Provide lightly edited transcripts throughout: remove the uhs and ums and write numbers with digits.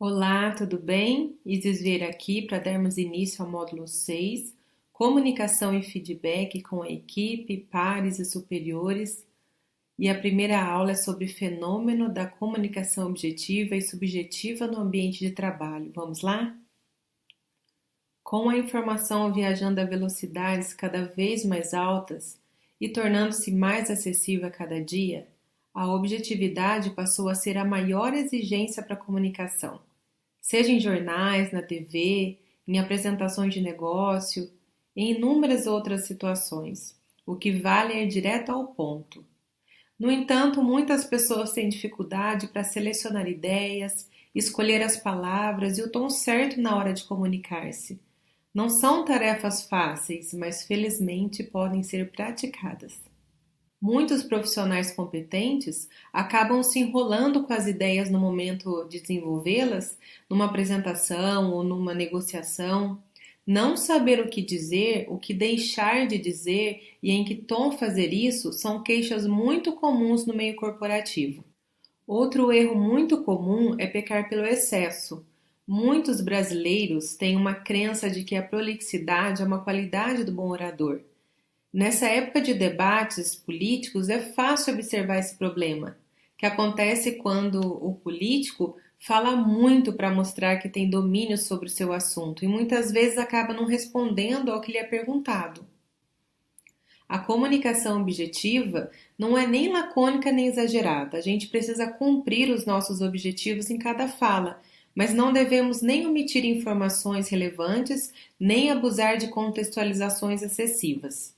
Olá, tudo bem? Isis Vieira aqui para darmos início ao módulo 6, Comunicação e Feedback com a equipe, pares e superiores. E a primeira aula é sobre fenômeno da comunicação objetiva e subjetiva no ambiente de trabalho. Vamos lá? Com a informação viajando a velocidades cada vez mais altas e tornando-se mais acessível a cada dia, a objetividade passou a ser a maior exigência para a comunicação, seja em jornais, na TV, em apresentações de negócio, em inúmeras outras situações. O que vale é ir direto ao ponto. No entanto, muitas pessoas têm dificuldade para selecionar ideias, escolher as palavras e o tom certo na hora de comunicar-se. Não são tarefas fáceis, mas felizmente podem ser praticadas. Muitos profissionais competentes acabam se enrolando com as ideias no momento de desenvolvê-las, numa apresentação ou numa negociação. Não saber o que dizer, o que deixar de dizer e em que tom fazer isso são queixas muito comuns no meio corporativo. Outro erro muito comum é pecar pelo excesso. Muitos brasileiros têm uma crença de que a prolixidade é uma qualidade do bom orador. Nessa época de debates políticos, é fácil observar esse problema, que acontece quando o político fala muito para mostrar que tem domínio sobre o seu assunto e muitas vezes acaba não respondendo ao que lhe é perguntado. A comunicação objetiva não é nem lacônica nem exagerada. A gente precisa cumprir os nossos objetivos em cada fala, mas não devemos nem omitir informações relevantes, nem abusar de contextualizações excessivas.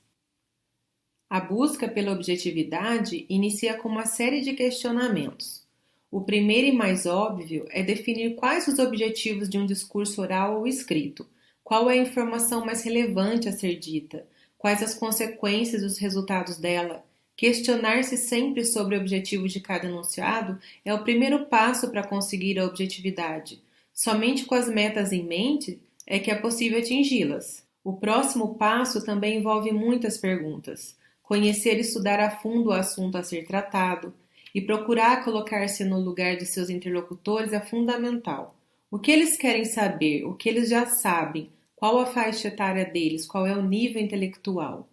A busca pela objetividade inicia com uma série de questionamentos. O primeiro e mais óbvio é definir quais os objetivos de um discurso oral ou escrito, qual é a informação mais relevante a ser dita, quais as consequências e os resultados dela. Questionar-se sempre sobre o objetivo de cada enunciado é o primeiro passo para conseguir a objetividade. Somente com as metas em mente é que é possível atingi-las. O próximo passo também envolve muitas perguntas. Conhecer e estudar a fundo o assunto a ser tratado e procurar colocar-se no lugar de seus interlocutores é fundamental. O que eles querem saber, o que eles já sabem, qual a faixa etária deles, qual é o nível intelectual.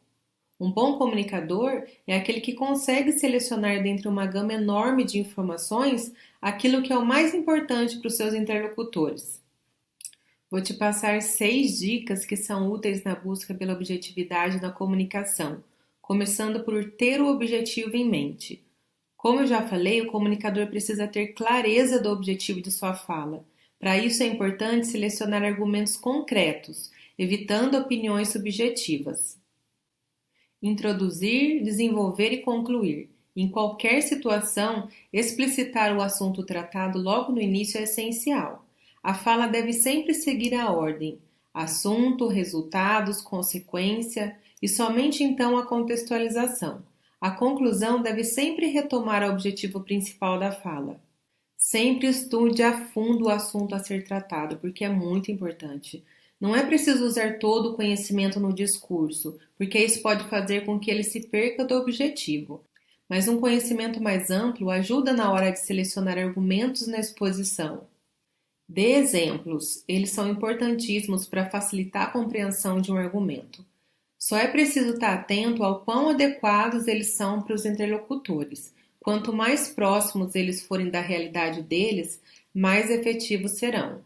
Um bom comunicador é aquele que consegue selecionar dentre uma gama enorme de informações aquilo que é o mais importante para os seus interlocutores. Vou te passar 6 dicas que são úteis na busca pela objetividade na comunicação, começando por ter o objetivo em mente. Como eu já falei, o comunicador precisa ter clareza do objetivo de sua fala. Para isso é importante selecionar argumentos concretos, evitando opiniões subjetivas. Introduzir, desenvolver e concluir. Em qualquer situação, explicitar o assunto tratado logo no início é essencial. A fala deve sempre seguir a ordem: assunto, resultados, consequência e somente então a contextualização. A conclusão deve sempre retomar o objetivo principal da fala. Sempre estude a fundo o assunto a ser tratado, porque é muito importante. Não é preciso usar todo o conhecimento no discurso, porque isso pode fazer com que ele se perca do objetivo. Mas um conhecimento mais amplo ajuda na hora de selecionar argumentos na exposição. Dê exemplos, eles são importantíssimos para facilitar a compreensão de um argumento. Só é preciso estar atento ao quão adequados eles são para os interlocutores. Quanto mais próximos eles forem da realidade deles, mais efetivos serão.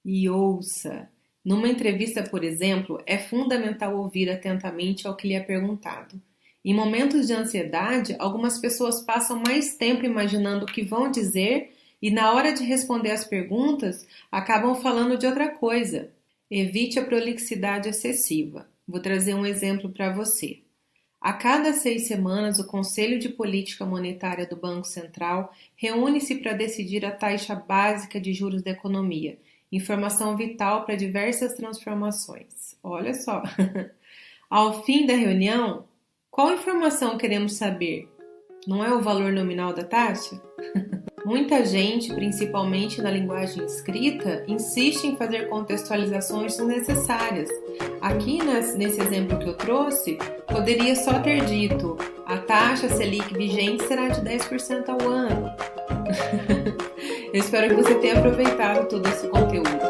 E ouça. Numa entrevista, por exemplo, é fundamental ouvir atentamente ao que lhe é perguntado. Em momentos de ansiedade, algumas pessoas passam mais tempo imaginando o que vão dizer e, na hora de responder às perguntas, acabam falando de outra coisa. Evite a prolixidade excessiva. Vou trazer um exemplo para você. A cada 6 semanas, o Conselho de Política Monetária do Banco Central reúne-se para decidir a taxa básica de juros da economia, informação vital para diversas transformações. Olha só! Ao fim da reunião, qual informação queremos saber? Não é o valor nominal da taxa? Muita gente, principalmente na linguagem escrita, insiste em fazer contextualizações desnecessárias. Aqui, nesse exemplo que eu trouxe, poderia só ter dito: a taxa Selic vigente será de 10% ao ano. Eu espero que você tenha aproveitado todo esse conteúdo.